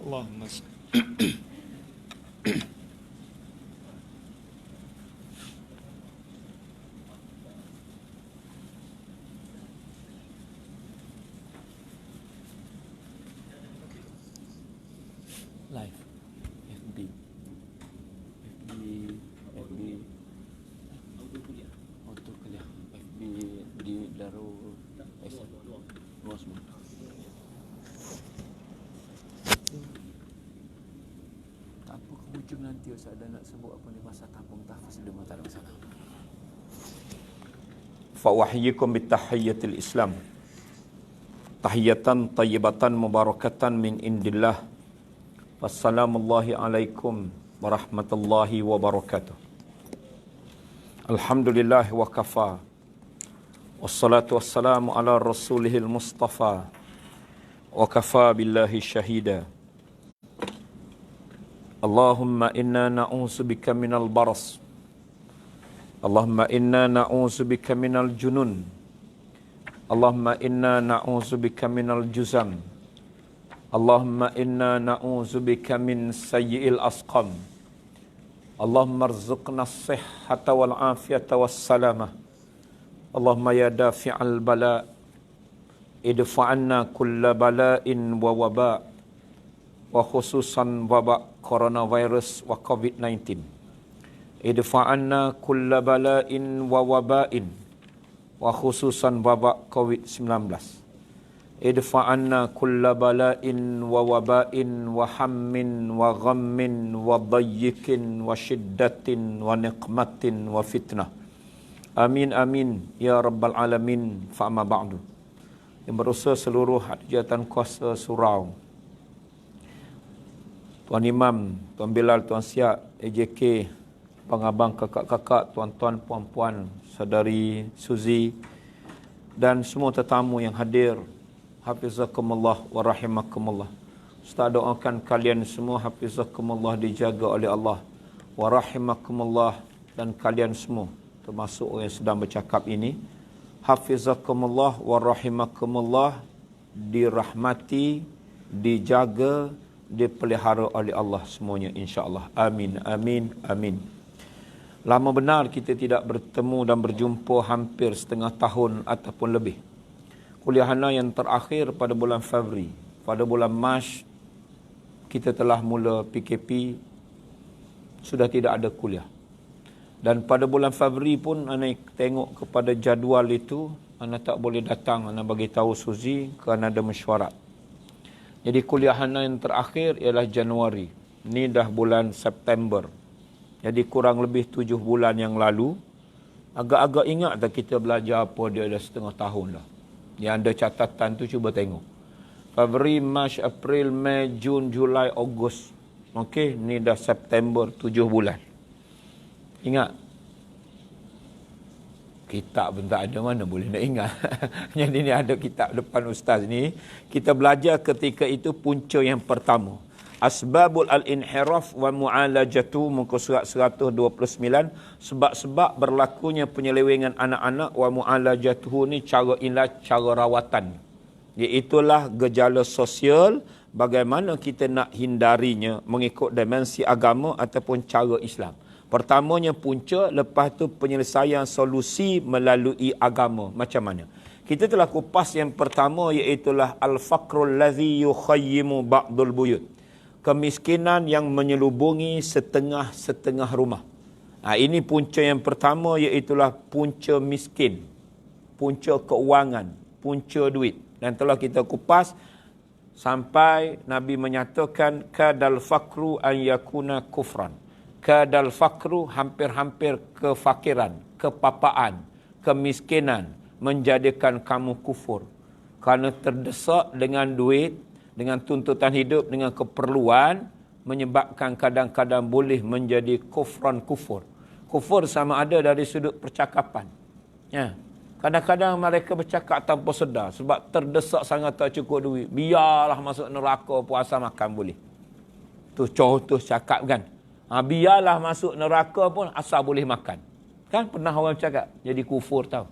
Allahumma live FB auto kuliah FB di Darul Islam luas banget. Tak apa ke hujung nanti Ustaz ada nak sebut apa ni masa tampung tahfiz di mata sana. Fa wahyikum bitahiyyatil Islam. Tahiyatan tayyibatan mubarakatan min indillah. Wassalamullahi alaikum warahmatullahi wabarakatuh. Alhamdulillah wa kafa. Wassalatu wassalamu ala rasulihil mustafa. Wa kafa billahi syahida. Allahumma inna na'udzubika minal baras. Allahumma inna na'udzubika minal junun. Allahumma inna na'udzubika minal juzam. Allahumma inna na'udzubika min sayyi'il asqam. Allahumma arzuqna as-sihhata wal afiyata was salamah. Allahumma ya dafi'al bala idfa'anna kulla bala'in wa waba' wa khususan waba' coronavirus wa COVID-19. Idfa'anna kulla bala'in wa waba'in wa khususan waba' COVID-19. Idfa'anna kulla bala'in wa waba'in wa hammin wa ghammin wa dayyikin wa shiddatin wa niqmatin wa fitnah. Amin amin ya rabbal alamin. Fa'ama ba'du. Yang berusaha seluruh hajatan kuasa surau, Tuan Imam, Tuan Bilal, Tuan Siak, AJK, abang-abang, kakak-kakak, tuan-tuan, puan-puan, saudari Suzi dan semua tetamu yang hadir. Hafizakumullah wa rahimakumullah. Ustaz doakan kalian semua hafizakumullah dijaga oleh Allah. Wa rahimakumullah dan kalian semua termasuk orang yang sedang bercakap ini. Hafizakumullah wa rahimakumullah dirahmati, dijaga, dipelihara oleh Allah semuanya insya-Allah. Amin amin amin. Lama benar kita tidak bertemu dan berjumpa hampir setengah tahun ataupun lebih. Kuliah Hana yang terakhir pada bulan Februari. Pada bulan Mac, kita telah mula PKP, sudah tidak ada kuliah. Dan pada bulan Februari pun, Ana tengok kepada jadual itu, Ana tak boleh datang, Ana bagi tahu Suzi, kerana ada mesyuarat. Jadi kuliah Hana yang terakhir ialah Januari. Ini dah bulan September. Jadi kurang lebih 7 bulan yang lalu, agak-agak ingat tak kita belajar apa dia dah setengah tahun dah. Yang ada catatan tu cuba tengok. Februari, Mac, April, Mei, Jun, Julai, Ogos. Okey, ni dah September, 7 bulan. Ingat? Kitab pun tak ada, mana boleh nak ingat. Jadi ni ada kitab depan ustaz ni. Kita belajar ketika itu punca yang pertama. Asbabul al-inhiraf wa mu'alajatu, muka surat 129. Sebab-sebab berlakunya penyelewengan anak-anak wa mu'alajatuhu ni cara ilaj, cara rawatan. Iaitulah gejala sosial, bagaimana kita nak hindarinya mengikut dimensi agama ataupun cara Islam. Pertamanya punca, lepas tu penyelesaian solusi melalui agama. Macam mana? Kita telah kupas yang pertama, iaitulah al-faqrul ladzi yukhayyimu ba'dul buyut. Kemiskinan yang menyelubungi setengah-setengah rumah. Ini punca yang pertama, iaitulah punca miskin, punca keuangan, punca duit. Dan telah kita kupas sampai Nabi menyatakan kadal fakru an yakuna kufran. Kadal fakru, hampir-hampir kefakiran, kepapaan, kemiskinan menjadikan kamu kufur. Kerana terdesak dengan duit, dengan tuntutan hidup, dengan keperluan, menyebabkan kadang-kadang boleh menjadi kufran kufur. Kufur sama ada dari sudut percakapan. Ya. Kadang-kadang mereka bercakap tanpa sedar sebab terdesak sangat tak cukup duit. Biarlah masuk neraka, puasa makan boleh. Tu contoh cakap kan. Biarlah masuk neraka pun asal boleh makan. Kan pernah orang cakap jadi kufur tahu.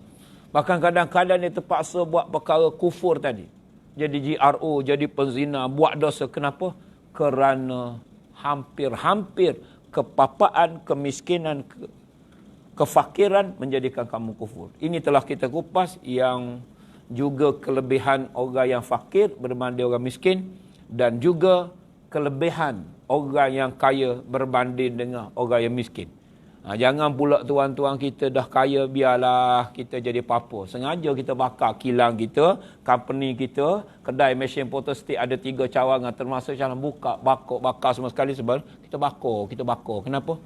Bahkan kadang-kadang dia terpaksa buat perkara kufur tadi. Jadi GRO, jadi penzina, buat dosa. Kenapa? kerana hampir-hampir kepapaan, kemiskinan, kefakiran menjadikan kamu kufur. Ini telah kita kupas yang juga kelebihan orang yang fakir berbanding orang miskin dan juga kelebihan orang yang kaya berbanding dengan orang yang miskin. Jangan pula tuan-tuan kita dah kaya, biarlah kita jadi apa-apa. Sengaja kita bakar kilang kita, company kita, kedai mesin photostat ada 3 cawangan termasuk jalan buka, bakar semua sekali sebab kita bakar. Kenapa?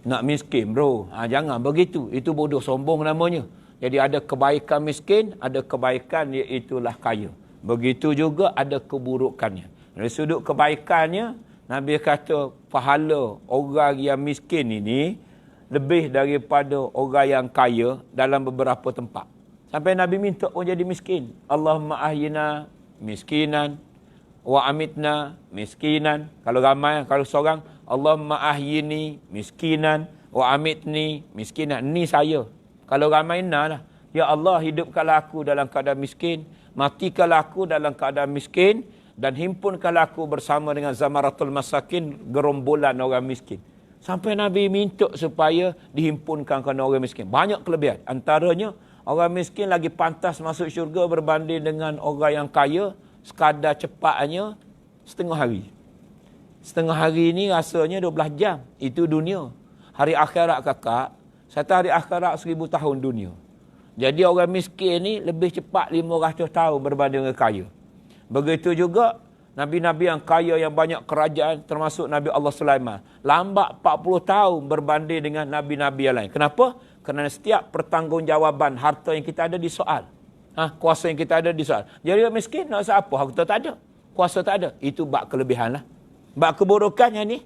Nak miskin bro. Jangan begitu. Itu bodoh sombong namanya. Jadi ada kebaikan miskin, ada kebaikan iaitulah kaya. Begitu juga ada keburukannya. Dari sudut kebaikannya, Nabi kata pahala orang yang miskin ini lebih daripada orang yang kaya dalam beberapa tempat. Sampai Nabi minta pun jadi miskin. Allahumma ahyina miskinan wa amitna miskinan. Kalau ramai, kalau seorang, Allahumma ahyini miskinan wa amitni miskinan. Ni saya. Kalau ramai lah. Ya Allah, hidupkanlah aku dalam keadaan miskin, matikanlah aku dalam keadaan miskin, dan himpunkanlah aku bersama dengan zamaratul masakin, gerombolan orang miskin. Sampai Nabi minta supaya dihimpunkan kerana orang miskin. Banyak kelebihan. Antaranya, orang miskin lagi pantas masuk syurga berbanding dengan orang yang kaya, sekadar cepatnya setengah hari. Setengah hari ni rasanya 12 jam. Itu dunia. Hari akhirat kakak, satu hari akhirat 1000 tahun dunia. Jadi orang miskin ni lebih cepat 500 tahun berbanding dengan kaya. Begitu juga Nabi-Nabi yang kaya, yang banyak kerajaan, termasuk Nabi Allah Sulaiman. Lambat 40 tahun berbanding dengan Nabi-Nabi yang lain. Kenapa? Kerana setiap pertanggungjawaban harta yang kita ada disoal. Kuasa yang kita ada disoal. Jadi orang miskin nak rasa apa? Harta tak ada. Kuasa tak ada. Itu bab kelebihan lah. Bab keburukannya ni,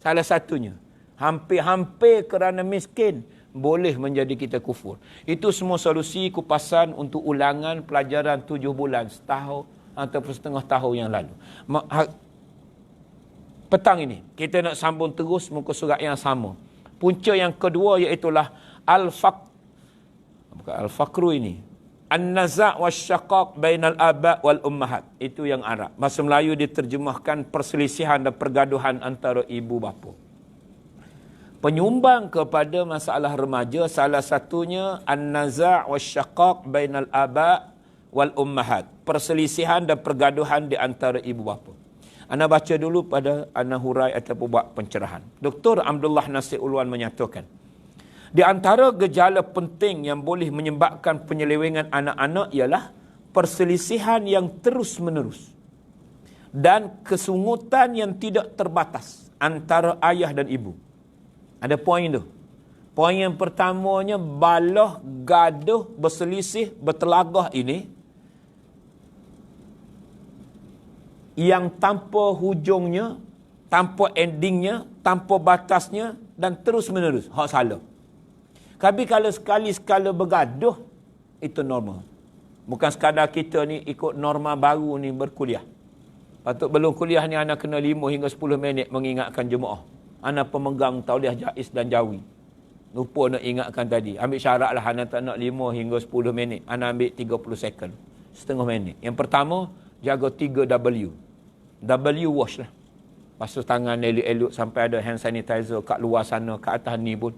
salah satunya. Hampir-hampir kerana miskin, boleh menjadi kita kufur. Itu semua solusi kupasan untuk ulangan pelajaran 7 bulan, setahun, ataupun setengah tahun yang lalu. Petang ini, kita nak sambung terus muka surat yang sama. Punca yang kedua iaitulah Al-Faqru ini. An-naza' wasyaqaq bainal aba' wal ummahat. Itu yang Arab. Bahasa Melayu diterjemahkan perselisihan dan pergaduhan antara ibu bapa. Penyumbang kepada masalah remaja, salah satunya an-naza' wasyaqaq bainal aba' wal ummahat, perselisihan dan pergaduhan di antara ibu bapa. Ana baca dulu pada ana hurai ataupun buat pencerahan. Dr. Abdullah Nasir Ulwan menyatakan, di antara gejala penting yang boleh menyebabkan penyelewengan anak-anak ialah perselisihan yang terus-menerus dan kesungutan yang tidak terbatas antara ayah dan ibu. Ada poin tu. Poin yang pertamanya, balah, gaduh, berselisih, bertelagah ini yang tanpa hujungnya, tanpa endingnya, tanpa batasnya dan terus menerus. Hak salah. Tapi kalau sekali-sekala bergaduh, itu normal. Bukan sekadar kita ni ikut norma baru ni berkuliah. Patut belum kuliah ni anak kena 5 hingga 10 minit mengingatkan jemaah. Anak pemegang tauliah jaiz dan jawi. Lupa nak ingatkan tadi. Ambil syarat lah anak tak nak 5 hingga 10 minit. Anak ambil 30 second. Setengah minit. Yang pertama, jaga 3W. W wash lah. Basuh tangan elok-elok sampai ada hand sanitizer kat luar sana, kat atas ni pun.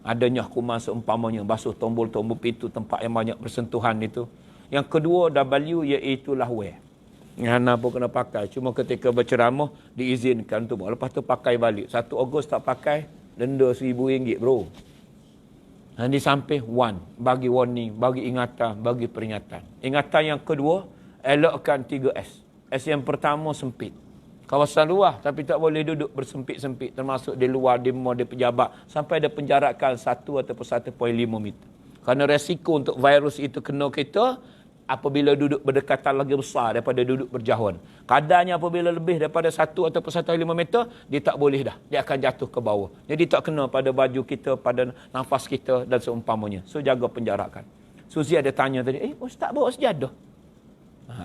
Adanya kuman seumpamanya. Basuh tombol-tombol pintu tempat yang banyak bersentuhan itu. Yang kedua W iaitulah wear. Hana pun kena pakai. Cuma ketika berceramah diizinkan tu. Lepas tu pakai balik. 1 Ogos tak pakai, denda RM1,000 bro. Di samping bagi warning, bagi ingatan, bagi peringatan. Ingatan yang kedua, elokkan 3S. S yang pertama, sempit. Kawasan luar tapi tak boleh duduk bersempit-sempit, termasuk di luar, di mall, di pejabat, sampai ada penjarakan 1 ataupun 1.5 meter. Kerana resiko untuk virus itu kena kita apabila duduk berdekatan lagi besar daripada duduk berjauhan. Kadarnya apabila lebih daripada 1 ataupun 1.5 meter, dia tak boleh dah. Dia akan jatuh ke bawah. Jadi tak kena pada baju kita, pada nafas kita dan seumpamanya. So jaga penjarakan. Suzy ada tanya tadi, Ustaz bawa sejadah?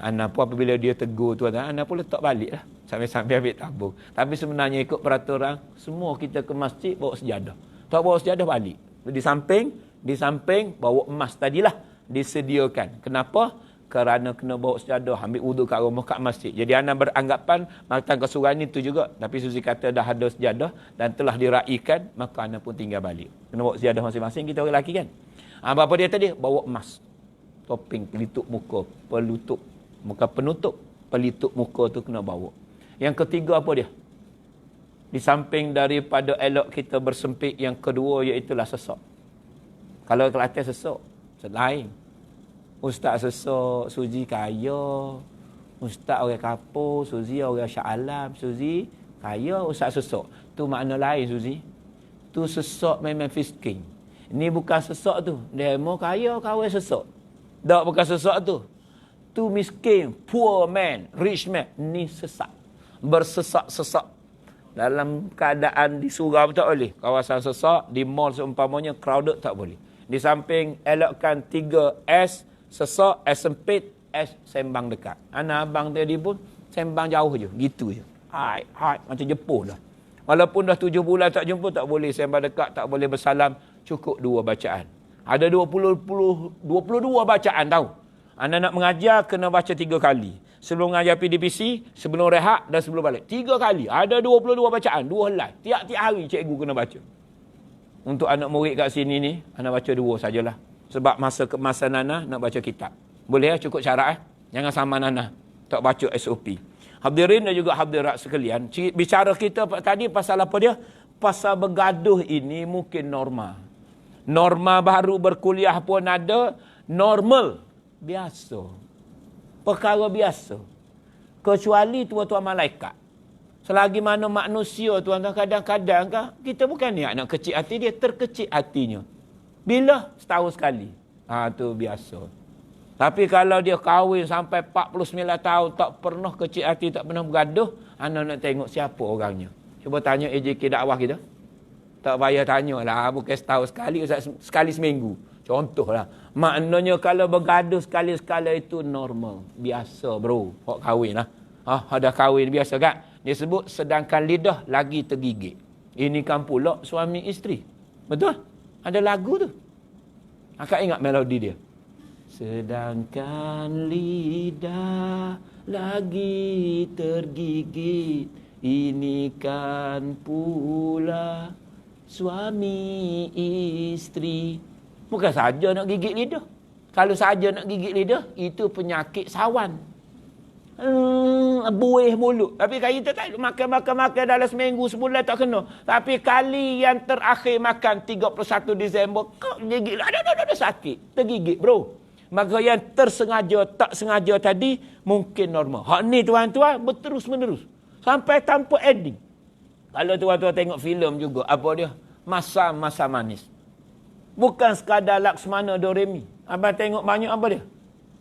Anak pun apabila dia tegur tu, anak pun letak balik lah. Sambil-sambil ambil tabung. Tapi sebenarnya ikut peraturan, semua kita ke masjid bawa sejadah. Tak bawa sejadah balik. Di samping bawa emas tadilah disediakan. Kenapa? kerana kena bawa sejadah, ambil wuduk kat rumah, kat masjid. Jadi anak beranggapan matang kesuruhan itu juga. Tapi Suzy kata dah ada sejadah dan telah diraikan, maka anak pun tinggal balik. Kena bawa sejadah masing-masing, kita orang lelaki kan. Apa dia tadi? Bawa emas. Topeng, pelitup muka, penutup pelitup muka tu kena bawa. Yang ketiga apa dia? Di samping daripada elok kita bersempit, yang kedua iaitulah sesak. Kalau Kelantan sesak, selain. Ustaz sesak, Suzy kaya. Ustaz orang kapur, Suzy orang Shah Alam. Suzy kaya, Ustaz sesak. Tu makna lain, Suzy. Tu sesak memang fisking. Ini bukan sesak tu. Demo kaya, kawan sesak. Tak, bukan sesak tu. Tu miskin, poor man, rich man. Ni sesak. Bersesak-sesak. Dalam keadaan di surau tak boleh. Kawasan sesak, di mall seumpamanya, crowded tak boleh. Di samping elokkan 3S, sesak, S sempit, S sembang dekat. Anak abang tadi pun sembang jauh je. Gitu je. Hai, macam Jepun dah. Walaupun dah 7 bulan tak jumpa, tak boleh sembang dekat, tak boleh bersalam. Cukup 2 bacaan. Ada 22 bacaan tahu. Anak nak mengajar, kena baca 3 kali. Sebelum mengajar PDPC, sebelum rehat dan sebelum balik. 3 kali. Ada 22 bacaan. 2 helai. Tiap-tiap hari cikgu kena baca. Untuk anak murid kat sini ni, anak baca 2 sajalah. Sebab masa Nana nak baca kitab. Boleh cukup syarat Jangan sama Nana. Tak baca SOP. Hadirin dan juga hadirat sekalian. Bicara kita tadi pasal apa dia? Pasal bergaduh ini mungkin normal. Norma baru berkuliah pun ada. Normal. Biasa. Perkara biasa. Kecuali tuan-tuan malaikat. Selagi mana manusia tuan-tuan kadang-kadang kita bukan niat nak kecil hati, dia terkecil hatinya. Bila? Setahun sekali. Tu biasa. Tapi kalau dia kahwin sampai 49 tahun, tak pernah kecil hati, tak pernah bergaduh, anak nak tengok siapa orangnya. Cuba tanya AJK dakwah kita. Tak payah tanya lah, bukan setahun sekali, sekali seminggu. Contohlah. Maknanya kalau bergaduh sekali-sekala itu normal. Biasa bro. Hak kahwin lah. Ada kahwin biasa kan? Dia sebut sedangkan lidah lagi tergigit. Ini kan pula suami isteri. Betul? Ada lagu tu. Akak ingat melodi dia. Sedangkan lidah lagi tergigit. Ini kan pula suami isteri. Bukan saja nak gigit lidah. Kalau saja nak gigit lidah, itu penyakit sawan. Buih mulut. Tapi kalau kita tak makan dalam seminggu, sebulan tak kena. Tapi kali yang terakhir makan 31 Disember, kau gigit. Ada sakit. Tergigit bro. Maka yang tersengaja, tak sengaja tadi, mungkin normal. Hak ni tuan-tuan, berterus menerus. Sampai tanpa ending. Kalau tuan-tuan tengok filem juga, apa dia? Masa manis. Bukan sekadar Laksmana Doremi. Abang tengok banyak apa dia?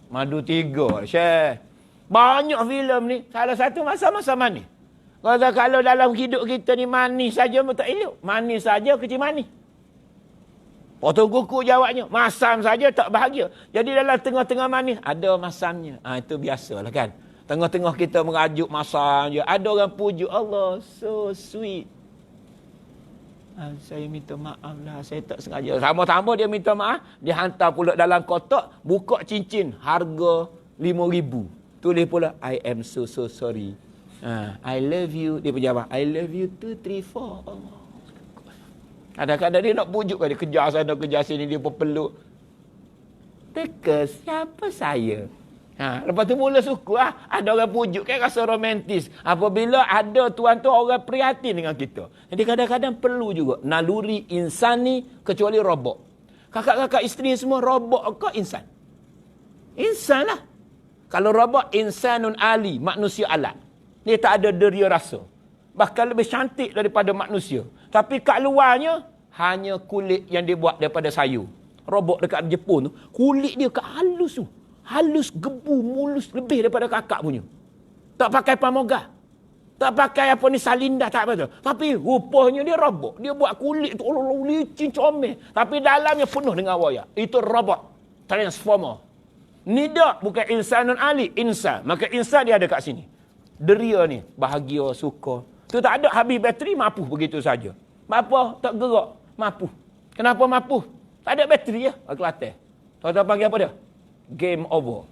Madu 3, share. Banyak filem ni. Salah satu masa-masa manis. Kalau dalam hidup kita ni manis saja pun tak elok. Manis saja kecil manis. Potong kuku jawabnya. Masam saja tak bahagia. Jadi dalam tengah-tengah manis ada masamnya. Itu biasalah kan. Tengah-tengah kita merajuk masam je. Ada orang pujuk Allah. So sweet. Saya minta maaf lah. Saya tak sengaja. Sama-sama dia minta maaf. Dia hantar pula dalam kotak. Buka cincin. Harga 5,000. Tulis pula, I am so sorry. I love you. Dia penjawab, I love you 2, 3, 4. Kadang-kadang dia nak pujuk kan. Dia kejar sana, kejar sini. Dia peluk. Teka, siapa saya? Lepas tu mula suku. Ada orang pujuk kan rasa romantis. Apabila ada tuan-tuan orang prihatin dengan kita. Jadi kadang-kadang perlu juga. Naluri insani kecuali robot. Kakak-kakak isteri semua robot ke insan? Insan lah. Kalau robot, insanun ali, manusia alat. Dia tak ada deria rasa. Bahkan lebih cantik daripada manusia. Tapi kat luarnya, hanya kulit yang dia buat daripada sayur. Robot dekat Jepun tu, kulit dia kat halus tu. Halus, gebu, mulus, lebih daripada kakak punya. Tak pakai pamoga. Tak pakai apa ni salindah, tak apa tu. Tapi rupanya dia robot. Dia buat kulit tu, licin, comel. Tapi dalamnya penuh dengan wayar. Itu robot. Transformer. Nida bukan insanun ali, insan. Maka insan dia ada kat sini. Deria ni, bahagia, suka. Tu tak ada habis bateri, mapuh begitu saja. Apa? Tak gerak, mapuh. Kenapa mapuh? Tak ada bateri ya. Kelantan. Tahu-tahu panggil apa dia? Game over.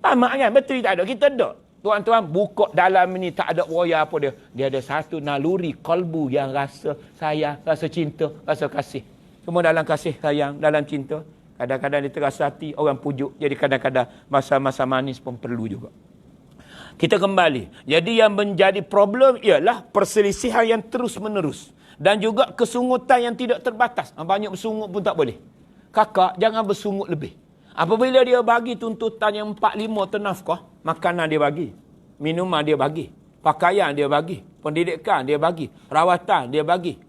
Tamak kan? Betul tak ada? Kita ada. Tuan-tuan, buka dalam ni tak ada roya apa dia. Dia ada satu naluri kalbu yang rasa sayang, rasa cinta, rasa kasih. Semua dalam kasih sayang, dalam cinta. Kadang-kadang dia terasa hati, orang pujuk. Jadi kadang-kadang masa-masa manis pun perlu juga. Kita kembali. Jadi yang menjadi problem ialah perselisihan yang terus-menerus. Dan juga kesungutan yang tidak terbatas. Banyak bersungut pun tak boleh. Kakak, jangan bersungut lebih. Apabila dia bagi tuntutan yang 4-5 ternafkah, makanan dia bagi, minuman dia bagi, pakaian dia bagi, pendidikan dia bagi, rawatan dia bagi.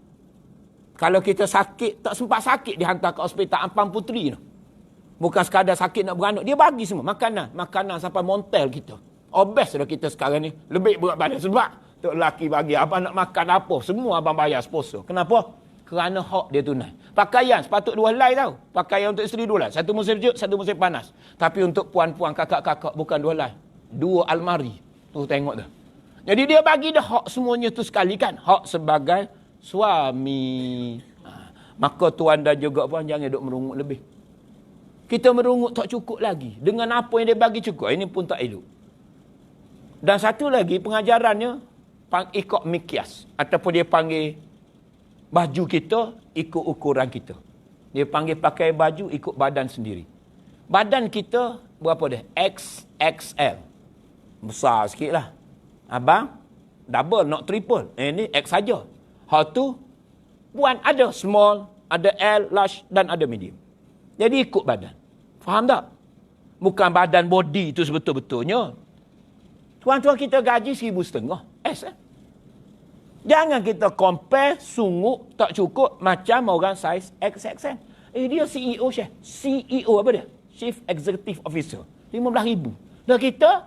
Kalau kita sakit, tak sempat sakit, dihantar ke hospital Ampang Puteri. Bukan sekadar sakit nak beranak, dia bagi semua. Makanan sampai montel kita. Obes dah kita sekarang ni. Lebih berat badan. Sebab tok lelaki bagi, abang nak makan apa, semua abang bayar sponsor. Kenapa? Kerana hak dia tunai. Pakaian sepatut 2 helai tau. Pakaian untuk isteri 2 helai. Satu musim sejuk, satu musim panas. Tapi untuk puan-puan, kakak-kakak bukan 2 helai. 2 almari. Tu tengok tu. Jadi dia bagi dah hak semuanya tu sekali kan. Hak sebagai suami. Maka tuan dan juga puan jangan duk merungut lebih. Kita merungut tak cukup lagi. Dengan apa yang dia bagi cukup. Ini pun tak elok. Dan satu lagi pengajarannya ikut mikyas. Ataupun dia panggil baju kita ikut ukuran kita. Dia panggil pakai baju ikut badan sendiri. Badan kita berapa dia? XXL. Besar sikit lah. Abang, double, not triple. Ini X saja. Hal tu, puan ada small, ada L, large dan ada medium. Jadi ikut badan. Faham tak? Bukan badan body itu sebetul-betulnya. Tuan-tuan kita gaji 1,500. S Jangan kita compare sungguh tak cukup macam orang saiz XXL. Dia CEO Syekh. CEO apa dia? Chief Executive Officer. 15,000. Dan kita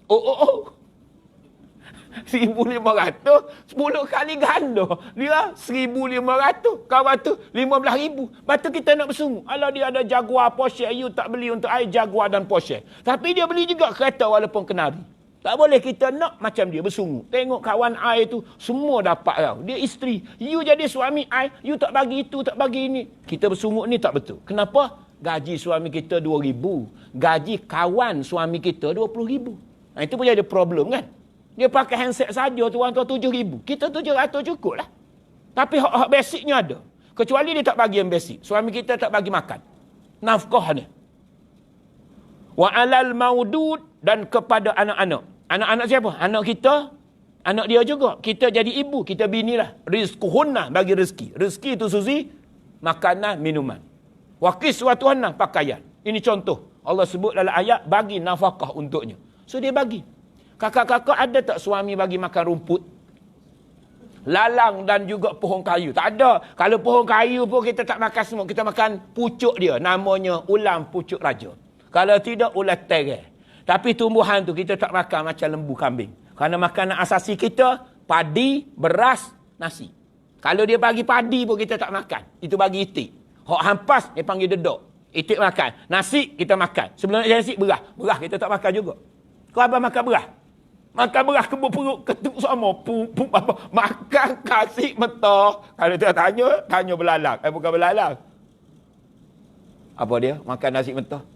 1,500, 10 kali ganda. Dia 1,500. Kawan tu 15,000. Lepas tu kita nak bersungguh. Kalau dia ada Jaguar, Porsche, you tak beli untuk I Jaguar dan Porsche. Tapi dia beli juga kereta walaupun kenari. Tak boleh kita nak macam dia bersungguh. Tengok kawan I tu, semua dapat tau. Dia isteri. You jadi suami I, you tak bagi itu, tak bagi ini. Kita bersungguh ni tak betul. Kenapa? Gaji suami kita 2,000. Gaji kawan suami kita 20,000. Nah, itu pun jadi problem kan? Dia pakai handset saja tuan-tuan 7,000. Kita 700 cukup lah. Tapi hak basicnya ada. Kecuali dia tak bagi yang basic. Suami kita tak bagi makan. Nafkah ni. Wa alal maudud, dan kepada anak-anak. Anak-anak siapa? Anak kita, anak dia juga. Kita jadi ibu, kita bini lah. Rizquhunna, bagi rezeki. Rezeki itu Suzi, makanan, minuman. Wa kiswatuhunna, pakaian. Ini contoh. Allah sebut dalam ayat, bagi nafkah untuknya. So dia bagi. Kakak-kakak ada tak suami bagi makan rumput? Lalang dan juga pohon kayu. Tak ada. Kalau pohon kayu pun kita tak makan semua. Kita makan pucuk dia. Namanya ulam pucuk raja. Kalau tidak, ulat terai. Tapi tumbuhan tu kita tak makan macam lembu kambing. Kerana makanan asasi kita, padi, beras, nasi. Kalau dia bagi padi pun kita tak makan. Itu bagi itik. Hak hampas, dia panggil dedok. Itik makan. Nasi, kita makan. Sebelum nasi, beras. Beras kita tak makan juga. Kau abang makan beras? Makan beras kebun perut, ketuk sama. Makan kasih mentah. Kalau dia tanya belalang. Bukan belalang. Apa dia? Makan nasi mentah.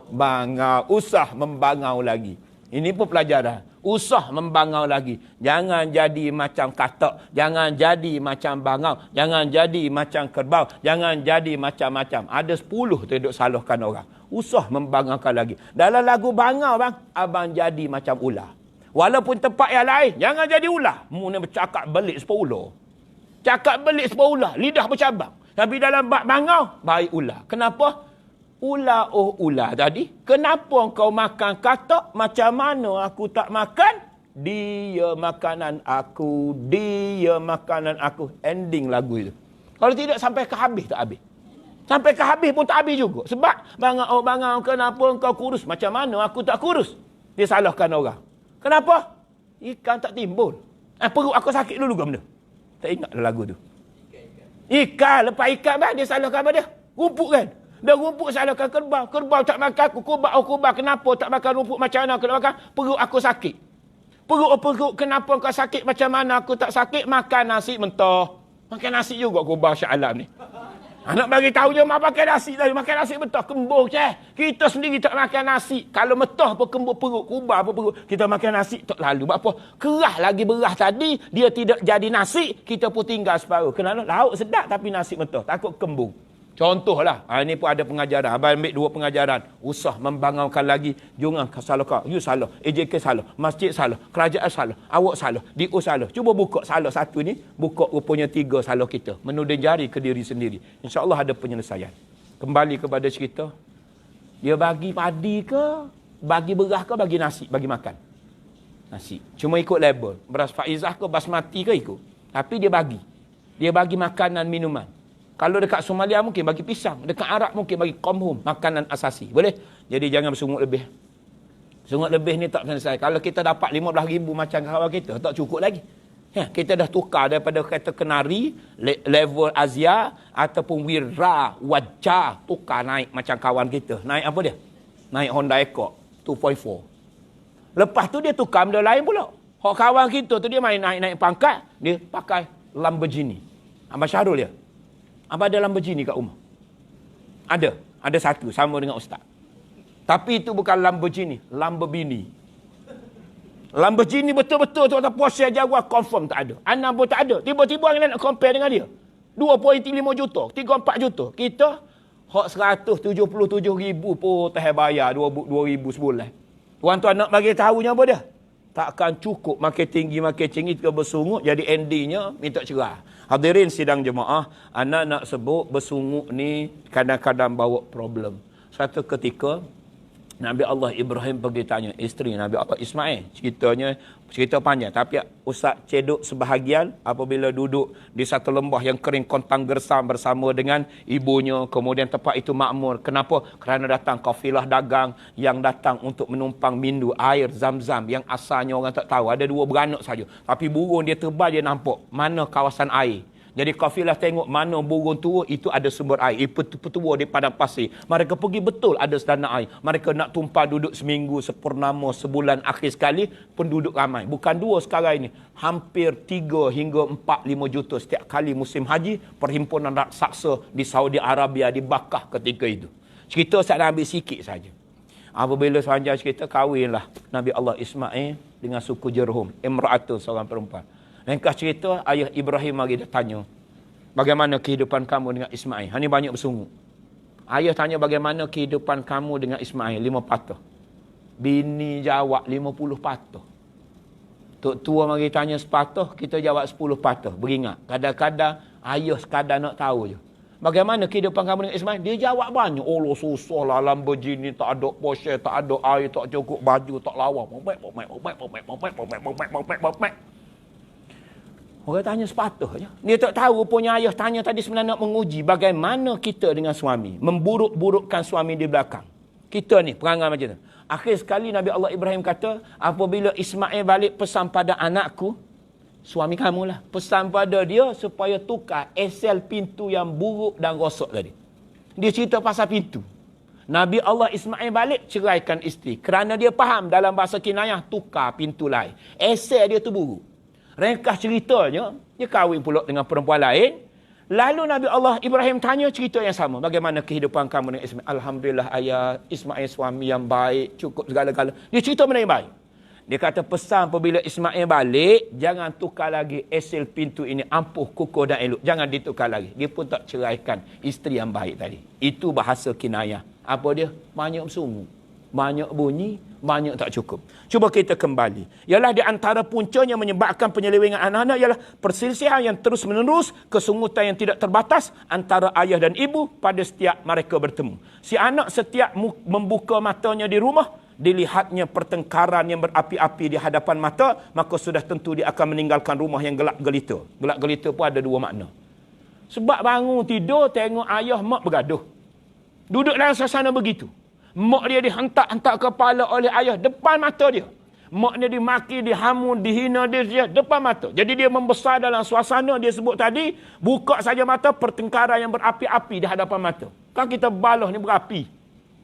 Bangau. Usah membangau lagi. Ini pun pelajaran. Usah membangau lagi. Jangan jadi macam katak. Jangan jadi macam bangau. Jangan jadi macam kerbau. Jangan jadi macam-macam. Ada 10 tu duk salahkan orang. Usah membangaukan lagi. Dalam lagu bangau bang, abang jadi macam ular. Walaupun tempat yang lain, jangan jadi ular. Mu ni bercakap belik sepuluh ular. Cakap belik sepuluh ular. Lidah bercabang. Tapi dalam bab bangau, baik ular. Kenapa? Ular ular tadi. Kenapa kau makan katak? Macam mana aku tak makan? Dia makanan aku. Dia makanan aku. Ending lagu itu. Kalau tidak sampai ke habis tak habis. Sampai ke habis pun tak habis juga. Sebab bangau kenapa kau kurus? Macam mana aku tak kurus? Dia salahkan orang. Kenapa? Ikan tak timbul. Perut aku sakit dulu ke benda? Tak ingat lagu tu. Ikan. Lepas ikan bang, dia salahkan apa dia? Rumput kan? Dah rumput salahkan kerbau. Kerbau tak makan aku. Kubak. Kenapa tak makan rumput macam mana aku nak makan? Perut aku sakit. Perut. Kenapa kau sakit macam mana aku tak sakit? Makan nasi mentah. Makan nasi juga kubak Syah Alam ni. Anak bagi tahu je mak pakai nasi tadi. Makan nasi betul. Kembuh je. Kita sendiri tak makan nasi. Kalau metah pun kembuh perut. Kubah pun perut. Kita makan nasi tak lalu. Apa? Kerah lagi berah tadi. Dia tidak jadi nasi. Kita pun tinggal separuh. Kenapa? Lauk sedap tapi nasi metah. Takut kembung. Contohlah. Ini pun ada pengajaran. Abang ambil 2 pengajaran. Usah membangunkan lagi. Jangan salah kau. You salah. AJK salah. Masjid salah. Kerajaan salah. Awak salah. DO salah. Cuba buka salah satu ni. Buka rupanya 3 salah kita. Menuding jari ke diri sendiri. InsyaAllah ada penyelesaian. Kembali kepada cerita. Dia bagi padi ke? Bagi beras ke? Bagi nasi? Bagi makan? Nasi. Cuma ikut label. Beras faizah ke? Basmati ke ikut? Tapi dia bagi. Dia bagi makanan, minuman. Kalau dekat Somalia mungkin bagi pisang. Dekat Arab mungkin bagi komhum. Makanan asasi. Boleh? Jadi jangan bersungut lebih. Sungut lebih ni tak selesai. Kalau kita dapat 15,000 macam kawan kita, tak cukup lagi. Ya, kita dah tukar daripada kata kenari, level Azia, ataupun Wira, Wajah. Tukar naik macam kawan kita. Naik apa dia? Naik Honda Accord 2.4. Lepas tu dia tukar benda lain pula. Hak kawan kita tu dia main naik-naik pangkat. Dia pakai Lamborghini. Abang Syahrul dia. Apa ada Lamborghini kat rumah? Ada. Ada satu. Sama dengan ustaz. Tapi itu bukan Lamborghini. Lamborghini. Lamborghini betul-betul tu. Porsche Jaguar confirm tak ada. Anak pun tak ada. Tiba-tiba kita nak compare dengan dia. 2.5 juta. 3-4 juta. Kita hak 177,000 pun tak bayar. 2,000 sebulan. Tuan-tuan nak bagi tahunya apa dia? Takkan cukup makin tinggi kita bersungut. Jadi endingnya minta cerah. Hadirin sidang jemaah, anak nak sebut bersungut ni kadang-kadang bawa problem. Satu ketika Nabi Allah Ibrahim pergi tanya isteri Nabi Allah Ismail. Cerita panjang. Tapi Ustaz cedok sebahagian apabila duduk di satu lembah yang kering kontang gersam bersama dengan ibunya. Kemudian tempat itu makmur. Kenapa? Kerana datang kafilah dagang yang datang untuk menumpang mindu air zam-zam yang asalnya orang tak tahu. Ada 2 beranak saja. Tapi burung dia terbang dia nampak mana kawasan air. Jadi kafilah tengok mana burung tua itu ada sumber air. Petua di padang pasir. Mereka pergi betul ada sedana air. Mereka nak tumpah duduk seminggu, sepurnama, sebulan akhir sekali. Penduduk ramai. Bukan 2 sekarang ini. Hampir 3 hingga 4-5 juta setiap kali musim haji. Perhimpunan raksasa di Saudi Arabia dibakar ketika itu. Cerita saya ambil sikit saja. Apabila sepanjang cerita kahwinlah Nabi Allah Ismail dengan suku Jurhum. Imra'atun seorang perempuan. Ringkas cerita, ayah Ibrahim mari dia tanya, bagaimana kehidupan kamu dengan Ismail? Ini banyak bersungut. Ayah tanya bagaimana kehidupan kamu dengan Ismail? 5 patah. Bini jawab 50 patah. Tok tua mari tanya sepatah, kita jawab 10 patah. Beringat. Kadang-kadang ayah sekadar nak tahu je. Bagaimana kehidupan kamu dengan Ismail? Dia jawab banyak. Allah susah lah, Lamborghini tak ada, Porsche tak ada, air tak cukup, baju tak lawa. Orang tanya sepatutnya. Dia tak tahu punya ayah tanya tadi sebenarnya nak menguji bagaimana kita dengan suami. Memburuk-burukkan suami di belakang. Kita ni perangai macam tu. Akhir sekali Nabi Allah Ibrahim kata, apabila Ismail balik pesan pada anakku, suami kamu lah. Pesan pada dia supaya tukar esel pintu yang buruk dan rosak tadi. Dia cerita pasal pintu. Nabi Allah Ismail balik ceraikan isteri. Kerana dia faham dalam bahasa kinayah tukar pintu lain. Esel dia tu buruk. Ringkas ceritanya, dia kahwin pula dengan perempuan lain. Lalu Nabi Allah Ibrahim tanya cerita yang sama. Bagaimana kehidupan kamu dengan Ismail? Alhamdulillah ayah, Ismail suami yang baik, cukup segala-gala. Dia cerita benda yang baik. Dia kata pesan apabila Ismail balik, jangan tukar lagi esel pintu ini, ampuh, kukuh dan elok. Jangan ditukar lagi. Dia pun tak ceraikan isteri yang baik tadi. Itu bahasa kinayah. Apa dia? Banyak bersungut. Banyak bunyi, banyak tak cukup. Cuba kita kembali. Ialah di antara puncanya menyebabkan penyelewengan anak-anak ialah perselisihan yang terus-menerus, kesungutan yang tidak terbatas antara ayah dan ibu pada setiap mereka bertemu. Si anak setiap membuka matanya di rumah, dilihatnya pertengkaran yang berapi-api di hadapan mata, maka sudah tentu dia akan meninggalkan rumah yang gelap gelita. Gelap gelita pun ada 2 makna. Sebab bangun tidur, tengok ayah mak bergaduh. Duduk dalam suasana begitu. Mak dia dihentak-hentak kepala oleh ayah depan mata dia. Mak dia dimaki, dihamun, dihina dia depan mata. Jadi dia membesar dalam suasana dia sebut tadi, buka saja mata, pertengkaran yang berapi-api di hadapan mata. Kan kita balah ni berapi.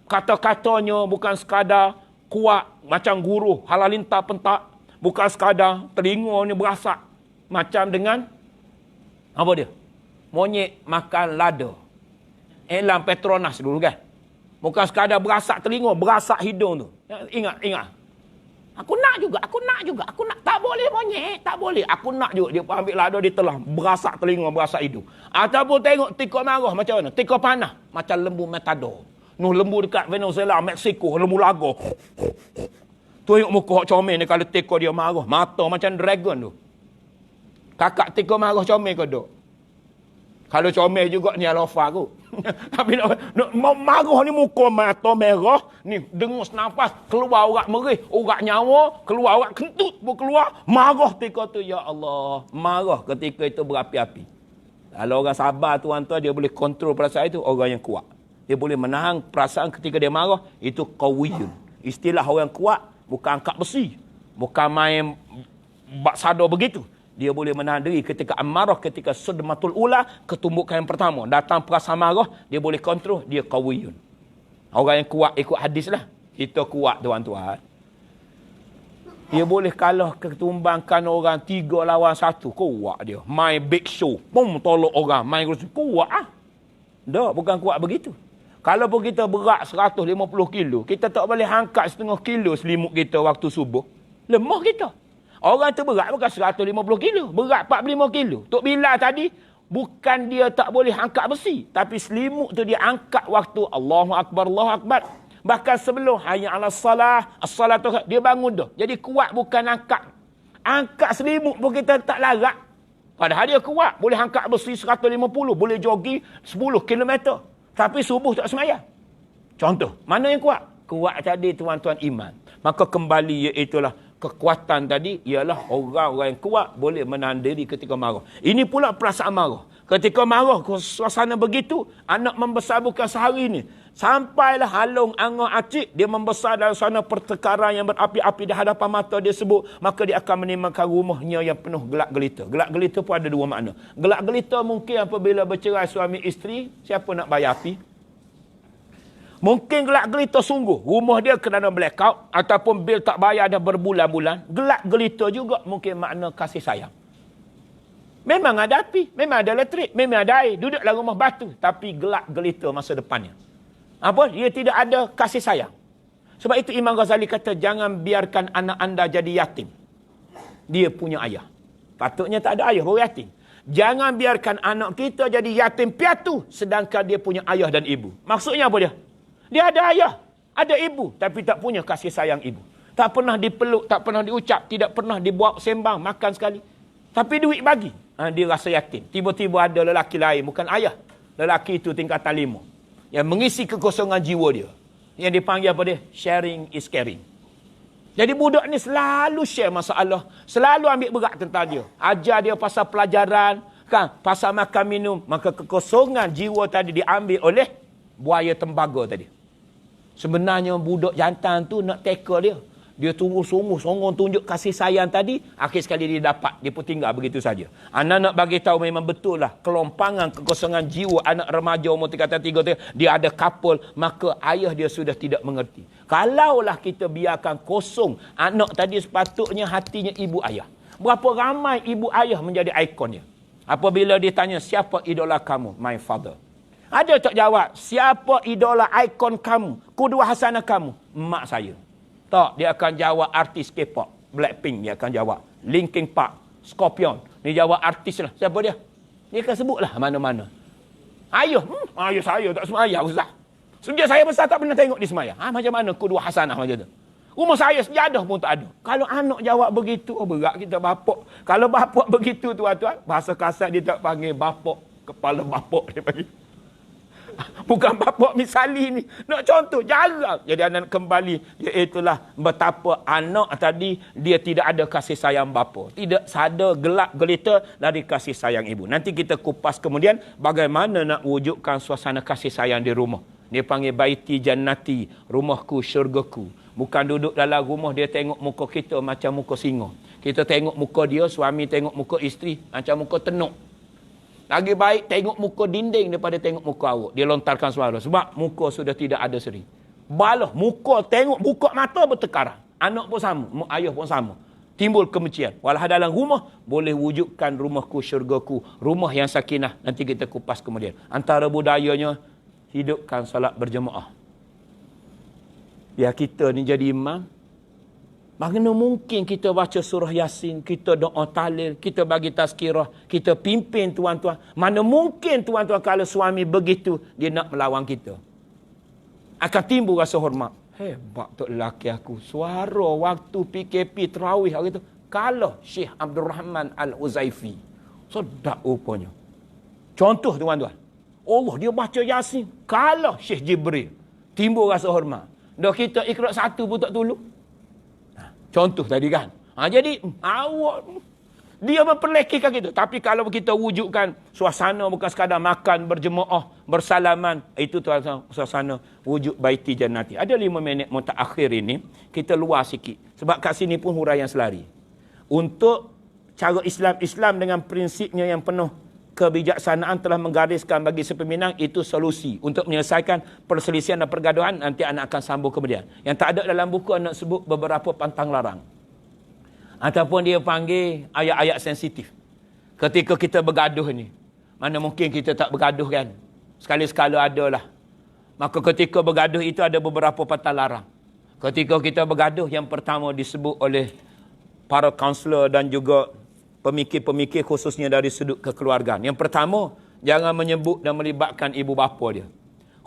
Kata-katanya bukan sekadar kuat macam guru halalinta pentak. Bukan sekadar telinga ni berasak. Macam dengan apa dia? Monyet makan lada. Elang Petronas dulu kan. Bukan sekadar berasak telinga, berasak hidung tu. Ingat. Aku nak juga. Tak boleh monyet, tak boleh. Aku nak juga. Dia ambil lada, dia telah berasak telinga, berasak hidung. Ataupun tengok tikus marah macam mana? Tikus panah. Macam lembu matador. Lembu dekat Venezuela, Mexico, lembu lago. Tengok muka hak comel ni kalau tikus dia marah. Mata macam dragon tu. Kakak tikus marah comel ke duk? Kalau comel juga ni alofa aku. Tapi marah ni muka mata merah. Ni dengus nafas. Keluar urat merih. Urat nyawa. Keluar urat kentut pun keluar. Marah ketika tu. Ya Allah. Marah ketika itu berapi-api. Kalau orang sabar tuan-tuan, dia boleh kontrol perasaan itu. Orang yang kuat. Dia boleh menahan perasaan ketika dia marah. Itu qawiyun. Istilah orang kuat. Bukan angkat besi. Bukan main bak sadar begitu. Dia boleh menahan diri ketika amarah, ketika sudmatul ula, ketumbukan yang pertama. Datang perasaan marah, dia boleh kontrol, dia qawiyun. Orang yang kuat ikut hadis lah. Kita kuat tuan-tuan. Dia boleh kalah ketumbangkan orang 3 lawan 1. Kuat dia. Main big show. Pum, tolak orang. Main kuat ah. Tak, bukan kuat begitu. Kalau pun kita berat 150 kilo, kita tak boleh angkat setengah kilo selimut kita waktu subuh. Lemah kita. Orang tu berat bukan 150 kilo. Berat 45 kilo. Tok Bilal tadi, bukan dia tak boleh angkat besi. Tapi selimut tu dia angkat waktu Allahu Akbar, Allahu Akbar. Bahkan sebelum hayya ala salah, as-salat tu, dia bangun dah. Jadi kuat bukan angkat. Angkat selimut pun kita tak larat. Padahal dia kuat. Boleh angkat besi 150. Boleh jogging 10 km. Tapi subuh tak semayang. Contoh, mana yang kuat? Kuat tadi tuan-tuan iman. Maka kembali iaitulah kekuatan tadi ialah orang-orang yang kuat boleh menahan diri ketika marah. Ini pula perasaan marah. Ketika marah, suasana begitu, anak membesar bukan sehari ini. Sampailah halung angah acik, dia membesar dalam suasana pertengkaran yang berapi-api di hadapan mata dia sebut, maka dia akan menimbulkan rumahnya yang penuh gelak gelita. Gelak gelita pun ada 2 makna. Gelak gelita mungkin apabila bercerai suami isteri, siapa nak bayar api? Mungkin gelak gelita sungguh. Rumah dia kena blackout. Ataupun bil tak bayar dah berbulan-bulan. Gelak gelita juga mungkin makna kasih sayang. Memang ada api. Memang ada elektrik. Memang ada air. Duduk dalam rumah batu. Tapi gelak gelita masa depannya. Apa? Dia tidak ada kasih sayang. Sebab itu Imam Ghazali kata, jangan biarkan anak anda jadi yatim. Dia punya ayah. Patutnya tak ada ayah, baru yatim. Jangan biarkan anak kita jadi yatim piatu. Sedangkan dia punya ayah dan ibu. Maksudnya apa dia? Dia ada ayah, ada ibu, tapi tak punya kasih sayang ibu. Tak pernah dipeluk, tak pernah diucap, tidak pernah dibuat sembang, makan sekali. Tapi duit bagi. Dia rasa yatim. Tiba-tiba ada lelaki lain, bukan ayah. Lelaki itu tingkatan 5. Yang mengisi kekosongan jiwa dia. Yang dipanggil apa dia? Sharing is caring. Jadi budak ni selalu share masalah. Selalu ambil berat tentang dia. Ajar dia pasal pelajaran, kan? Pasal makan minum. Maka kekosongan jiwa tadi diambil oleh buaya tembaga tadi. Sebenarnya budak jantan tu nak tackle dia. Dia tunggu sungguh songong tunjuk kasih sayang tadi. Akhir sekali dia dapat. Dia pun tinggal begitu saja. Anak nak bagi tahu memang betul lah. Kelompangan kekosongan jiwa anak remaja umur 3 tu. Dia ada couple. Maka ayah dia sudah tidak mengerti. Kalaulah kita biarkan kosong. Anak tadi sepatutnya hatinya ibu ayah. Berapa ramai ibu ayah menjadi ikonnya. Apabila dia tanya, siapa idola kamu? My father. Ada tak jawab, siapa idola ikon kamu? Qudwah hasanah kamu? Mak saya. Tak, dia akan jawab artis K-pop. Blackpink dia akan jawab. Linkin Park, Scorpion. Dia jawab artis lah. Siapa dia? Dia akan sebutlah mana-mana. Ayah, ayah saya tak semayang Ustaz. Sejak saya besar tak pernah tengok dia semayang. Macam mana qudwah hasanah macam tu? Rumah saya sejadah pun tak ada. Kalau anak jawab begitu, berat kita bapak. Kalau bapak begitu tuan-tuan, bahasa kasar dia tak panggil bapak. Kepala bapak dia panggil. Bukan bapak misali ni. Nak contoh, jarang. Jadi anak kembali. Iaitulah betapa anak tadi, dia tidak ada kasih sayang bapa. Tidak sadar gelak gelita dari kasih sayang ibu. Nanti kita kupas kemudian bagaimana nak wujudkan suasana kasih sayang di rumah. Dia panggil baiti jannati, rumahku syurgaku. Bukan duduk dalam rumah dia tengok muka kita macam muka singa. Kita tengok muka dia, suami tengok muka isteri macam muka tenuk. Lagi baik tengok muka dinding daripada tengok muka awak. Dia lontarkan suara. Sebab muka sudah tidak ada seri. Balah, muka tengok, buka mata bertekaran. Anak pun sama, ayah pun sama. Timbul kebencian. Walau dalam rumah, boleh wujudkan rumahku, syurgaku. Rumah yang sakinah. Nanti kita kupas kemudian. Antara budayanya, hidupkan solat berjemaah. Biar kita ni jadi imam. Bagaimana mungkin kita baca surah Yasin, kita doa tahlil, kita bagi tazkirah, kita pimpin tuan-tuan. Mana mungkin tuan-tuan kalau suami begitu, dia nak melawan kita. Akan timbul rasa hormat. Hebat tok lelaki aku. Suara waktu PKP Terawih hari tu kalah Syekh Abdul Rahman Al-Uzaifi. Sedap rupanya. Contoh tuan-tuan. Allah dia baca Yasin. Kalah Syekh Jibril. Timbul rasa hormat. Dah kita ikrar satu pun tak tolong. Contoh tadi kan. Jadi awak dia memperlekehkan kita. Tapi kalau kita wujudkan suasana bukan sekadar makan, berjemaah, bersalaman. Itu tuan-tuan suasana wujud baiti jannati. Ada 5 minit mutaakhir ini. Kita luar sikit. Sebab kat sini pun huraian selari. Untuk cara Islam dengan prinsipnya yang penuh kebijaksanaan telah menggariskan bagi sepeminang itu solusi untuk menyelesaikan perselisihan dan pergaduhan. Nanti anak akan sambung kemudian. Yang tak ada dalam buku anak sebut beberapa pantang larang. Ataupun dia panggil ayat-ayat sensitif. Ketika kita bergaduh ni. Mana mungkin kita tak bergaduh kan? Sekali-sekala adalah. Maka ketika bergaduh itu ada beberapa pantang larang. Ketika kita bergaduh yang pertama disebut oleh para kaunselor dan juga pemikir-pemikir khususnya dari sudut kekeluargaan. Yang pertama, jangan menyebut dan melibatkan ibu bapa dia.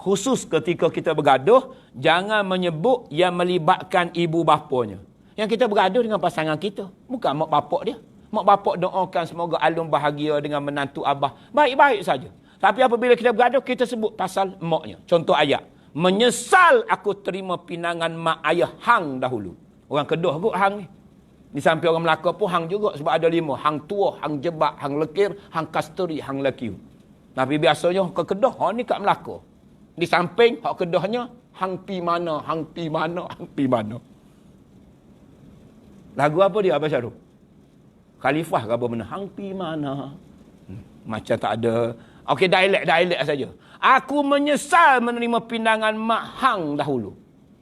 Khusus ketika kita bergaduh, jangan menyebut yang melibatkan ibu bapanya. Yang kita bergaduh dengan pasangan kita, bukan mak bapak dia. Mak bapak doakan semoga alun bahagia dengan menantu abah. Baik-baik saja. Tapi apabila kita bergaduh, kita sebut pasal maknya. Contoh ayat. Menyesal aku terima pinangan mak ayah hang dahulu. Orang Kedah kot hang ni. Di samping orang Melaka pun hang juga sebab ada 5. Hang tua, hang jebak, hang lekir, hang kasturi, hang lekiu. Tapi biasanya ke Kedah, hang ni kat Melaka. Di samping hak Kedahnya, hang pi mana, hang pi mana, hang pi mana. Lagu apa dia Abang Syarul? Khalifah ke apa mana? Hang pi mana. Macam tak ada. Okey, dialek saja. Aku menyesal menerima pindangan mak hang dahulu.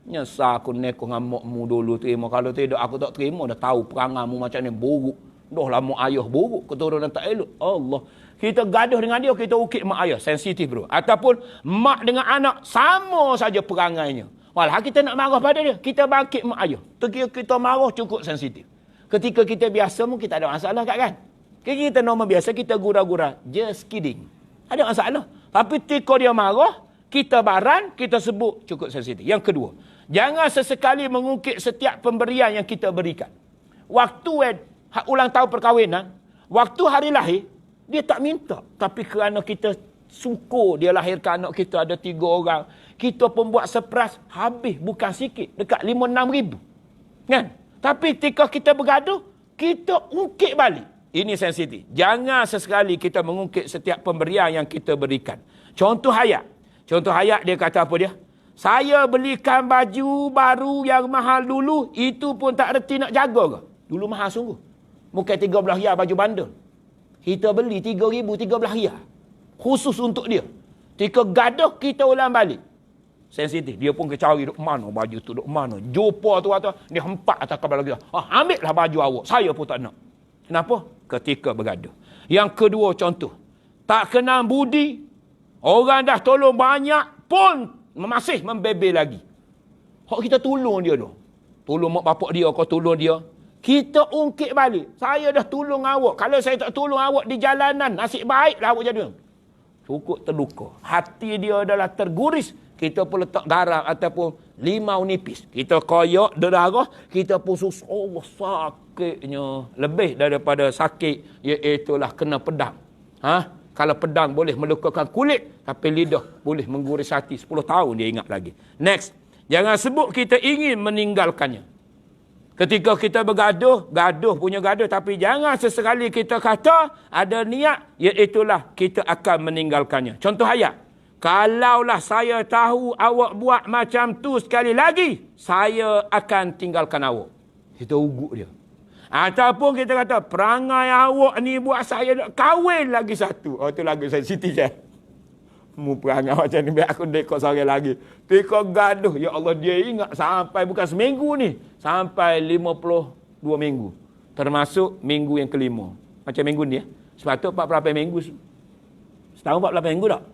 Nyesal aku neko dengan makmu dulu terima. Kalau tidak aku tak terima. Dah tahu peranganmu macam ni buruk. Dah lah mak ayah buruk. Keturunan tak elok. Allah. Kita gaduh dengan dia, kita ukit mak ayah. Sensitif bro. Ataupun mak dengan anak sama saja perangainya. Walau kita nak marah pada dia, kita bangkit mak ayah. Ketika kita marah cukup sensitif. Ketika kita biasa pun kita ada masalah kan? Ketika kita normal biasa, kita gurau-gurau. Just kidding. Ada masalah. Tapi ketika dia marah, kita baran, kita sebut cukup sensitif. Yang kedua, jangan sesekali mengungkit setiap pemberian yang kita berikan. Waktu ulang tahun perkahwinan, waktu hari lahir, dia tak minta. Tapi kerana kita syukur dia lahirkan anak kita ada 3 orang, kita pun buat surprise habis, bukan sikit, dekat 5-6 ribu. Kan? Tapi ketika kita bergaduh, kita ungkit balik. Ini sensitif. Jangan sesekali kita mengungkit setiap pemberian yang kita berikan. Contoh hayat. Contoh hayat dia kata apa dia? Saya belikan baju baru yang mahal dulu, itu pun tak reti nak jaga ke? Dulu mahal sungguh. Bukan 13 riyal baju bandel. Kita beli 3,000, 13 riyal. Khusus untuk dia. Ketika gaduh, kita ulang balik. Sensitif. Dia pun cari duk mana baju tu, duk mana. Jumpa tu atau dia hempak atas kepala kita. Ambillah baju awak. Saya pun tak nak. Kenapa? Ketika bergaduh. Yang kedua contoh. Tak kenal budi. Orang dah tolong banyak pun masih membebel lagi. Hak kita tolong dia tu. Tolong mak bapak dia, kau tolong dia. Kita ungkit balik. Saya dah tolong awak. Kalau saya tak tolong awak di jalanan, nasib baiklah awak jadi. Cukup terluka. Hati dia adalah terguris. Kita pun letak garam ataupun limau nipis. Kita koyak darah, kita pun susah. Oh, sakitnya. Lebih daripada sakit, iaitulah kena pedang. Kalau pedang boleh melukakan kulit, tapi lidah boleh mengguris hati. 10 tahun dia ingat lagi. Next. Jangan sebut kita ingin meninggalkannya. Ketika kita bergaduh, punya gaduh. Tapi jangan sesekali kita kata ada niat, iaitulah kita akan meninggalkannya. Contoh ayat. Kalaulah saya tahu awak buat macam tu sekali lagi, saya akan tinggalkan awak. Kita ugut dia. Ataupun kita kata, perangai awak ni buat saya nak kahwin lagi satu. Oh, tu lagu sensitif je. Mu perangai macam ni, biar aku dekok seorang lagi. Tika gaduh, ya Allah, dia ingat sampai bukan seminggu ni. Sampai 52 minggu. Termasuk minggu yang kelima. Macam minggu ni ya. Sebab tu 48 minggu. Setahun 48 minggu tak?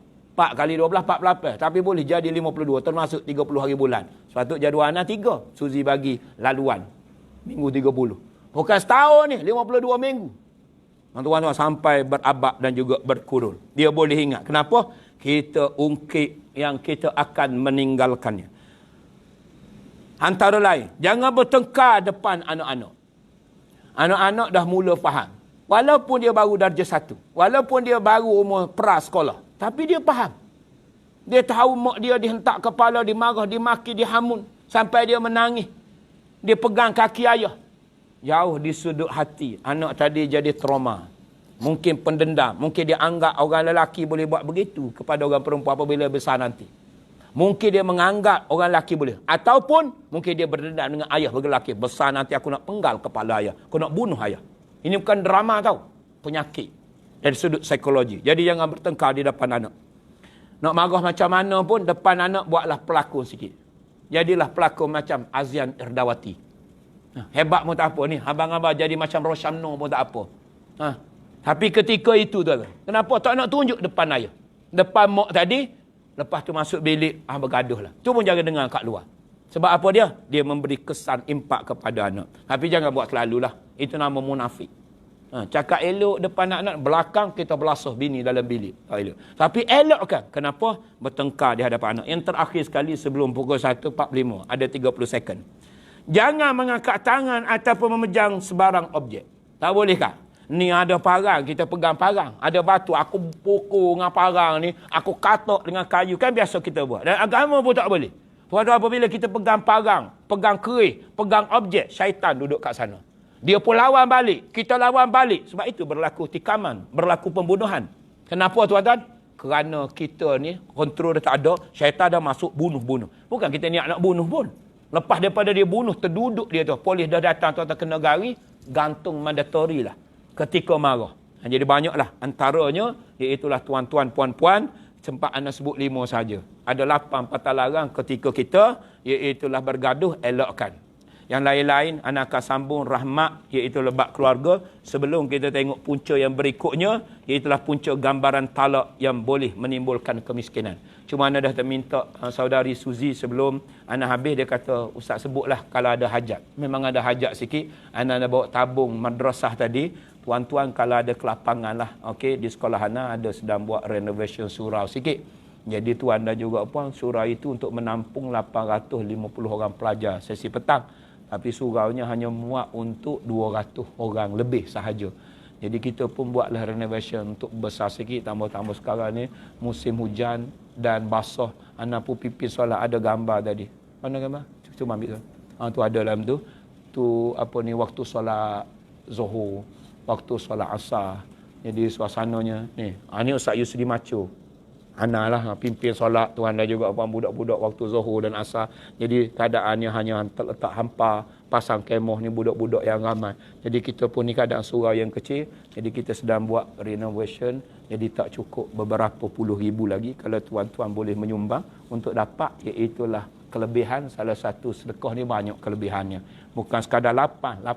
4 kali 12, 48. Tapi boleh jadi 52, termasuk 30 hari bulan. Sepatut jadual anak 3. Suzi bagi laluan. Minggu 30. Bukan setahun ni, 52 minggu. Tuan-tuan sampai berabad dan juga berkurun. Dia boleh ingat. Kenapa? Kita ungkit yang kita akan meninggalkannya. Antara lain, jangan bertengkar depan anak-anak. Anak-anak dah mula faham. Walaupun dia baru darjah 1. Walaupun dia baru umur prasekolah. Tapi dia faham. Dia tahu mak dia dihentak kepala, dimarah, dimaki, dihamun. Sampai dia menangis. Dia pegang kaki ayah. Jauh di sudut hati. Anak tadi jadi trauma. Mungkin pendendam. Mungkin dia anggap orang lelaki boleh buat begitu kepada orang perempuan apabila besar nanti. Mungkin dia menganggap orang lelaki boleh. Ataupun mungkin dia berdendam dengan ayah lelaki. Besar nanti aku nak penggal kepala ayah. Aku nak bunuh ayah. Ini bukan drama tau. Penyakit. Dari sudut psikologi. Jadi jangan bertengkar di depan anak. Nak marah macam mana pun, depan anak buatlah pelakon sikit. Jadilah pelakon macam Azian Irdawati. Hebat pun tak apa ni. Abang-abang jadi macam Roshamno pun tak apa. Tapi ketika itu tu, kenapa tak nak tunjuk depan ayah? Depan mak tadi, lepas tu masuk bilik, bergaduh lah. Tu pun jangan dengar kat luar. Sebab apa dia? Dia memberi kesan impak kepada anak. Tapi jangan buat selalulah. Itu nama munafik. Cakap elok depan anak-anak, belakang kita belasah bini dalam bilik. Elok. Tapi elok kan? Kenapa? Bertengkar di hadapan anak. Yang terakhir sekali sebelum pukul 1.45. Ada 30 second. Jangan mengangkat tangan ataupun memejang sebarang objek. Tak boleh kah? Ni ada parang, kita pegang parang. Ada batu, aku pukul dengan parang ni. Aku katok dengan kayu. Kan biasa kita buat. Dan agama pun tak boleh. Pada apabila kita pegang parang, pegang kerih, pegang objek, syaitan duduk kat sana. Dia pun lawan balik. Kita lawan balik. Sebab itu berlaku tikaman. Berlaku pembunuhan. Kenapa tuan-tuan? Kerana kita ni, kontrol dah tak ada. Syaitan dah masuk bunuh-bunuh. Bukan kita niat nak bunuh pun. Lepas daripada dia bunuh, terduduk dia tu. Polis dah datang, tuan-tuan kena gari. Gantung mandatori lah. Ketika marah. Jadi banyaklah. Antaranya, iaitulah tuan-tuan, puan-puan. Sempat anda sebut 5 saja. Ada 8 patah larang ketika kita, iaitulah bergaduh, elokkan. Yang lain-lain, anda akan sambung rahmat, iaitu lebat keluarga. Sebelum kita tengok punca yang berikutnya, iaitulah punca gambaran talak yang boleh menimbulkan kemiskinan. Cuma anda dah terminta saudari Suzi sebelum anda habis, dia kata, Ustaz sebutlah kalau ada hajat. Memang ada hajat sikit. Anda bawa tabung madrasah tadi. Tuan-tuan kalau ada kelapangan lah, okey, di sekolah anda ada sedang buat renovation surau sikit. Jadi tuan dan juga puan, surau itu untuk menampung 850 orang pelajar sesi petang. Tapi suraunya hanya muat untuk 200 orang lebih sahaja. Jadi kita pun buatlah renovation untuk besar sikit, tambah-tambah sekarang ni musim hujan dan basah. Anak pun pimpin solat, ada gambar tadi. Mana gambar? Cuma ambil tu. Tu ada dalam tu. Tu apa ni, waktu solat Zuhur, waktu solat Asar. Jadi suasananya ni. Ni Ustaz Yusri Macho. Ana lah pimpin solat, tuan dan juga puan budak-budak waktu Zuhur dan Asar. Jadi keadaannya hanya terletak hampa, pasang kemoh ni budak-budak yang ramai. Jadi kita pun ni keadaan surau yang kecil. Jadi kita sedang buat renovation. Jadi tak cukup beberapa puluh ribu lagi kalau tuan-tuan boleh menyumbang untuk dapat, iaitulah kelebihan. Salah satu sedekah ni banyak kelebihannya. Bukan sekadar 88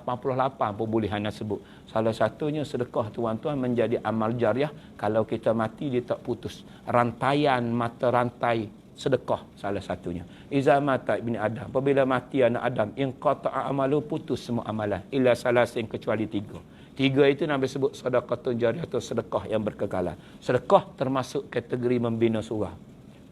pun boleh anda sebut. Salah satunya sedekah tuan-tuan menjadi amal jariah. Kalau kita mati dia tak putus. Rantaian mata rantai sedekah salah satunya. Iza mata ibni Adam. Apabila mati anak Adam, inqata'a amalu, putus semua amalan. Illa salasin, kecuali 3. 3 itu Nabi sebut sedekatun jariah atau sedekah yang berkekalan. Sedekah termasuk kategori membina surau,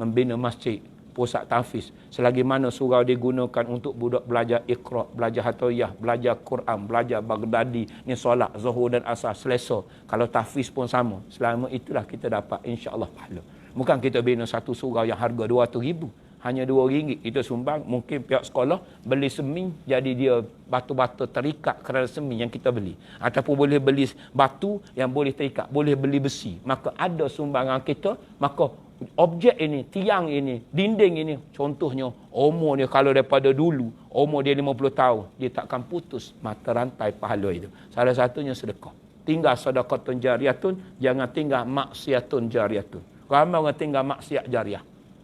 membina masjid, pusat tahfiz. Selagi mana surau digunakan untuk budak belajar Iqra, belajar Hatoyah, belajar Quran, belajar Baghdadi, ni solat Zuhur dan Asar selesa. Kalau tahfiz pun sama. Selama itulah kita dapat insya-Allah pahala. Bukan kita bina satu surau yang harga 200,000. Hanya RM2 kita sumbang. Mungkin pihak sekolah beli semen, jadi dia batu-batu terikat kerana semen yang kita beli. Ataupun boleh beli batu yang boleh terikat, boleh beli besi. Maka ada sumbangan kita, maka objek ini, tiang ini, dinding ini, contohnya umur dia kalau daripada dulu, umur dia 50 tahun, dia takkan putus mata rantai pahala itu. Salah satunya sedekah. Tinggal sedekatun jariyatun, jangan tinggal maksiatun jariyatun. Ramai orang tinggal maksiat jariah.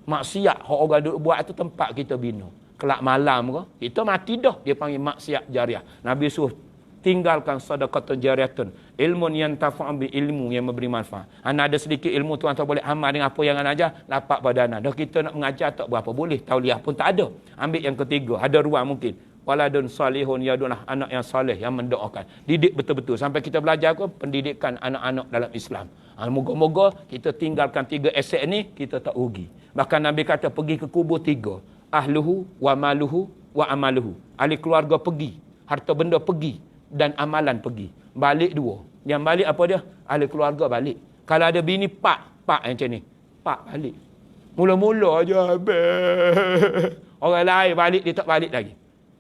Maksiat hak orang duk buat itu tempat kita bina. Kelak malam ke, kita mati dah, dia panggil maksiat jariah. Nabi suruh tinggalkan sedekatun jariyatun, ilmun yantafa'u bi, ilmu yang memberi manfaat. Ana ada sedikit ilmu tuan-tuan boleh amal dengan apa yang ana ajar, dapat badana. Dah kita nak mengajar tak berapa boleh, tauliah pun tak ada. Ambil yang ketiga, ada ruang mungkin. Waladun salihun yadunah, anak yang saleh yang mendoakan. Didik betul-betul sampai kita belajar ke pendidikan anak-anak dalam Islam. Moga-moga kita tinggalkan 3 aset ni, kita tak rugi. Bahkan Nabi kata pergi ke kubur 3. Ahluhu wa maluhu wa amaluhu. Ahli keluarga pergi, harta benda pergi, dan amalan pergi. Balik 2. Yang balik apa dia? Ahli keluarga balik. Kalau ada bini pak macam ni, pak balik. Mula-mula aja orang lain balik, dia tak balik lagi.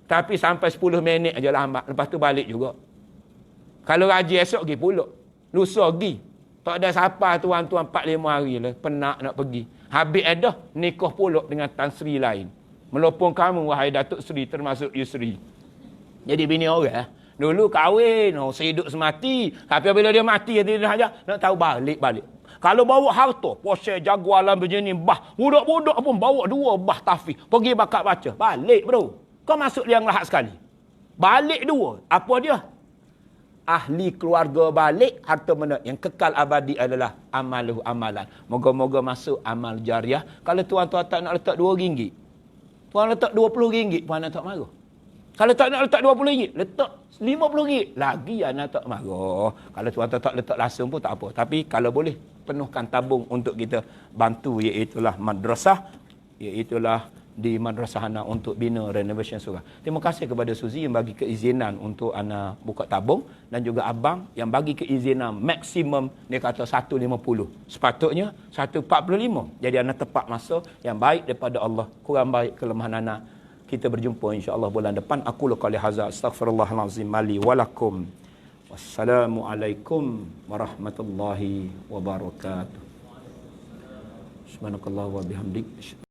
Tapi sampai 10 minit aja lambat, lepas tu balik juga. Kalau rajin esok pergi pula, lusa pergi. Tak ada siapa tuan-tuan 4-5 hari lah, penat nak pergi. Habis dah nikah pula dengan Tan Sri lain. Melopong kamu wahai Datuk Sri, termasuk Yusri. Jadi bini orang dulu kahwin, sehidup semati. Tapi bila dia mati, dia aja nak tahu balik. Kalau bawa harta, Porsche Jaguar Lamborghini, budak-budak pun bawa 2 bah tafiz. Pergi bakat baca, balik bro. Kau masuk liang lahat sekali. Balik 2. Apa dia? Ahli keluarga balik, harta benda yang kekal abadi adalah amalan. Moga-moga masuk amal jariah. Kalau tuan-tuan tak nak letak RM2, tuan letak RM20, puan tak marah. Kalau tak nak letak RM20, letak RM50. Lagi anak tak marah. Kalau tuan-tuan tak letak langsung pun tak apa. Tapi kalau boleh, penuhkan tabung untuk kita bantu, iaitulah madrasah, iaitulah di Madrasah Hana untuk bina renovation surau. Terima kasih kepada Suzy yang bagi keizinan untuk ana buka tabung, dan juga abang yang bagi keizinan maksimum dia kata 150. Sepatutnya 145. Jadi ana tepat masa yang baik daripada Allah. Kurang baik kelemahan ana. Kita berjumpa insya-Allah bulan depan. Aku qali hadza astaghfirullahalazim li wa lakum. Wassalamualaikum warahmatullahi wabarakatuh. Subhanakallah wa bihamdik.